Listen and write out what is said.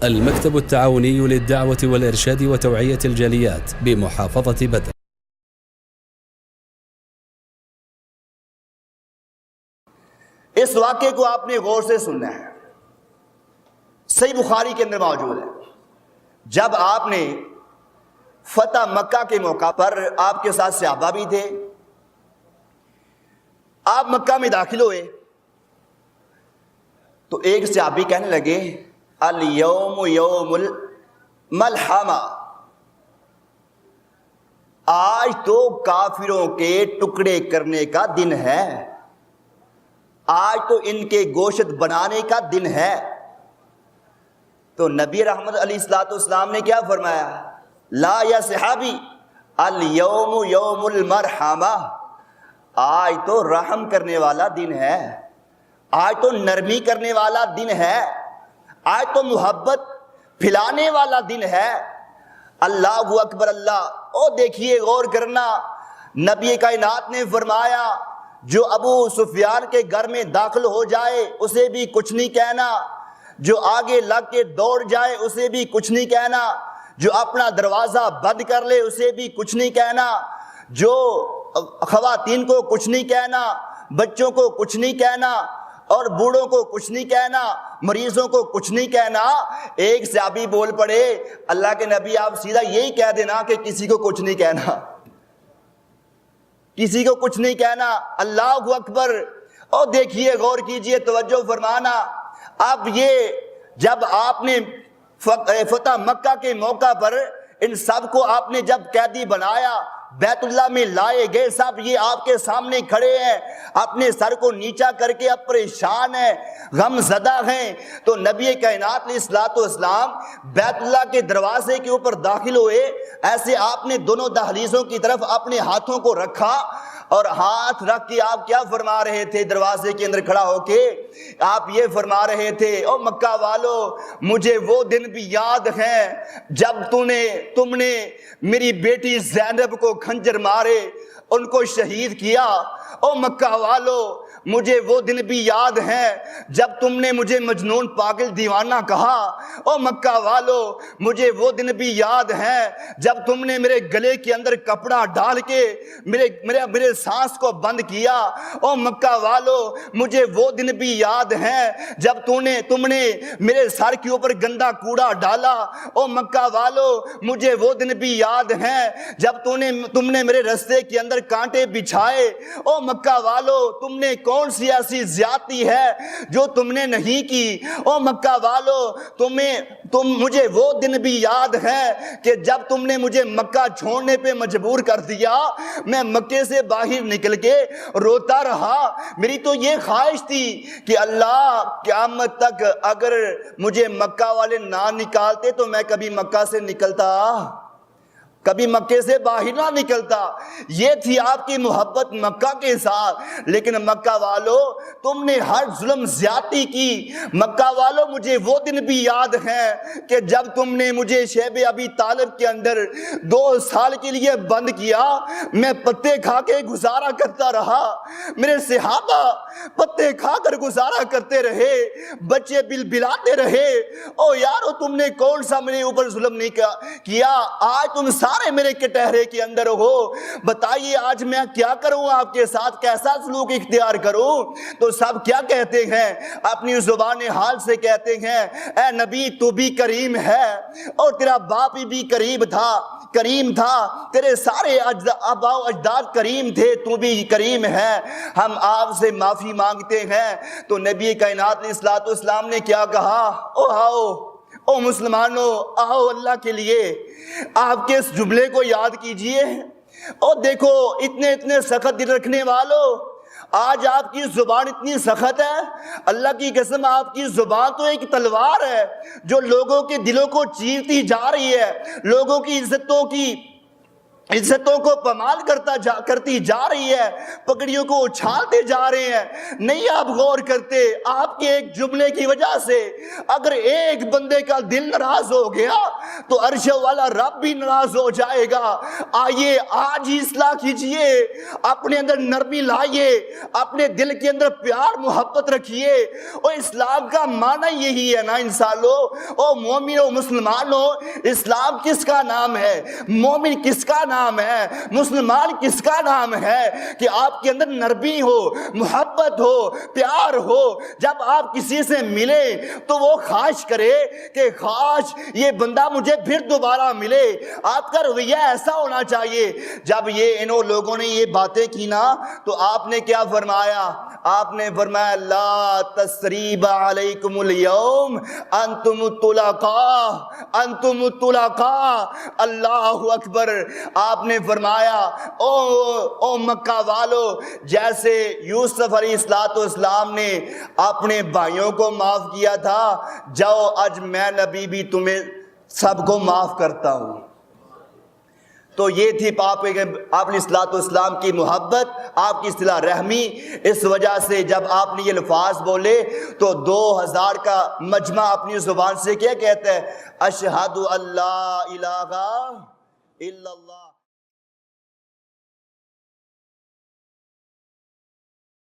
المكتب التعاوني للدعوة والإرشاد وتوعية الجاليات بمحافظة بدر. اس واقعے کو آپ نے غور سے سننا ہے، صحیح بخاری کے اندر موجود ہے۔ جب آپ نے فتح مکہ کے موقع پر آپ کے ساتھ صحابہ بھی تھے، آپ مکہ میں داخل ہوئے تو ایک صحابی کہنے لگے الیوم یوم الملحمہ، آج تو کافروں کے ٹکڑے کرنے کا دن ہے، آج تو ان کے گوشت بنانے کا دن ہے۔ تو نبی رحمت علیہ الصلوۃ والسلام نے کیا فرمایا؟ لا یا صحابی، الیوم یوم المرحمہ، آج تو رحم کرنے والا دن ہے، آج تو نرمی کرنے والا دن ہے، آج تو محبت پھیلانے والا دن ہے۔ اللہ اکبر اللہ۔ او دیکھیے، غور کرنا، نبی کائنات نے فرمایا جو ابو سفیان کے گھر میں داخل ہو جائے اسے بھی کچھ نہیں کہنا، جو آگے لگ کے دوڑ جائے اسے بھی کچھ نہیں کہنا، جو اپنا دروازہ بند کر لے اسے بھی کچھ نہیں کہنا، جو خواتین کو کچھ نہیں کہنا، بچوں کو کچھ نہیں کہنا، اور بوڑھوں کو کچھ نہیں کہنا، مریضوں کو کچھ نہیں کہنا۔ ایک صحابی بول پڑے اللہ کے نبی آپ سیدھا یہی کہہ دینا کہ کسی کو کچھ نہیں کہنا، کسی کو کچھ نہیں کہنا۔ اللہ اکبر۔ اور دیکھیے، غور کیجئے، توجہ فرمانا۔ اب یہ جب آپ نے فتح مکہ کے موقع پر ان سب کو آپ نے جب قیدی بنایا، بیت اللہ میں لائے گئے، سب یہ آپ کے سامنے کھڑے ہیں، اپنے سر کو نیچا کر کے اب پریشان ہیں، غم زدہ ہیں۔ تو نبی کائنات علیہ الصلوۃ والسلام بیت اللہ کے دروازے کے اوپر داخل ہوئے، ایسے آپ نے دونوں دہلیزوں کی طرف اپنے ہاتھوں کو رکھا، اور ہاتھ رکھ کے آپ کیا فرما رہے تھے؟ دروازے کے اندر کھڑا ہو کے آپ یہ فرما رہے تھے، او مکہ والو، مجھے وہ دن بھی یاد ہیں جب تم نے میری بیٹی زینب کو خنجر مارے، ان کو شہید کیا۔ او مکہ والو، مجھے وہ دن بھی یاد ہیں جب تم نے مجھے مجنون پاگل دیوانہ کہا۔ او مکہ والو، مجھے وہ دن بھی یاد ہیں جب تم نے میرے گلے کے اندر کپڑا ڈال کے میرے سانس کو بند کیا۔ او مکہ والو، مجھے وہ دن بھی یاد ہیں جب تم نے میرے سر کے اوپر گندا کوڑا ڈالا۔ او مکہ والو، مجھے وہ دن بھی یاد ہیں جب تم نے میرے رستے کے اندر کانٹے بچھائے۔ او مکہ والو، تم نے کون سی ایسی زیادتی ہے جو تم نے نہیں کی؟ او مکہ والو، مجھے وہ دن بھی یاد ہے کہ جب تم نے مجھے مکہ چھوڑنے پہ مجبور کر دیا، میں مکے سے باہر نکل کے روتا رہا۔ میری تو یہ خواہش تھی کہ اللہ قیامت تک اگر مجھے مکہ والے نہ نکالتے تو میں کبھی مکہ سے نکلتا، کبھی مکے سے باہر نہ نکلتا۔ یہ تھی آپ کی محبت مکہ کے ساتھ۔ لیکن مکہ والو، تم نے ہر ظلم زیادتی کی۔ مکہ والو، مجھے وہ دن بھی یاد ہیں کہ جب تم نے مجھے شیب ابی طالب کے اندر 2 سال کے لیے بند کیا، میں پتے کھا کے گزارا کرتا رہا، میرے صحابہ پتے کھا کر گزارا کرتے رہے، بچے بلبلاتے رہے۔ او یارو، تم نے کون سا میرے اوپر ظلم نہیں کیا؟ آج تم سارے میرے کٹہرے کے اندر ہو، بتائیے آج میں کیا کروں آپ کے ساتھ، کیسا سلوک اختیار کروں؟ تو سب کیا کہتے ہیں؟ اپنی زبان حال سے کہتے ہیں، اے نبی تو بھی کریم ہے، اور تیرا باپ بھی کریم تھا، تیرے سارے آباء و اجداد کریم تھے، تو بھی کریم ہے، ہم آپ سے معافی مانگتے ہیں۔ تو نبی کائنات علیہ الصلوۃ والسلام نے کیا کہا؟ او مسلمانوں، آؤ اللہ کے لیے آپ کے اس جملے کو یاد کیجئے۔ اور دیکھو، اتنے سخت دل رکھنے والوں، آج آپ کی زبان اتنی سخت ہے، اللہ کی قسم آپ کی زبان تو ایک تلوار ہے جو لوگوں کے دلوں کو چیرتی جا رہی ہے، لوگوں کی عزتوں کو پامال کرتی جا رہی ہے، پگڑیوں کو اچھالتے جا رہے ہیں۔ نہیں آپ غور کرتے، آپ کے ایک جملے کی وجہ سے اگر ایک بندے کا دل ناراض ہو گیا تو عرش والا رب بھی ناراض ہو جائے گا۔ آئیے آج ہی اصلاح کیجئے، اپنے اندر نرمی لائیے، اپنے دل کے اندر پیار محبت رکھیے۔ اور اسلام کا معنی یہی ہے نا انسانوں، او مومنوں مسلمانوں، اسلام کس کا نام ہے؟ مومن کس کا نام ہے؟ مسلمان کس کا نام ہے؟ کہ آپ کے اندر نرمی ہو، محبت ہو، پیار ہو۔ جب آپ کسی سے ملیں تو وہ خواہش کرے کہ کاش یہ بندہ مجھے پھر دوبارہ ملے۔ آپ کا رویہ ایسا ہونا چاہیے۔ جب انہوں لوگوں نے یہ باتیں کی نا تو آپ نے کیا فرمایا؟ آپ نے فرمایا لا تثریب علیکم اليوم انتم الطلقاء، انتم الطلقاء، اللہ اکبر۔ آپ نے فرمایا او مکہ والو، جیسے یوسف علیہ السلام نے اپنے بھائیوں کو معاف کیا تھا، جاؤ آج میں نبی بھی تمہیں سب کو معاف کرتا ہوں۔ تو یہ تھی آپ علیہ السلام کی محبت، آپ کی صلہ رحمی۔ اس وجہ سے جب آپ نے یہ الفاظ بولے تو 2000 کا مجمع اپنی زبان سے کیا کہتا ہے؟ اشہد ان لا الہ الا اللہ۔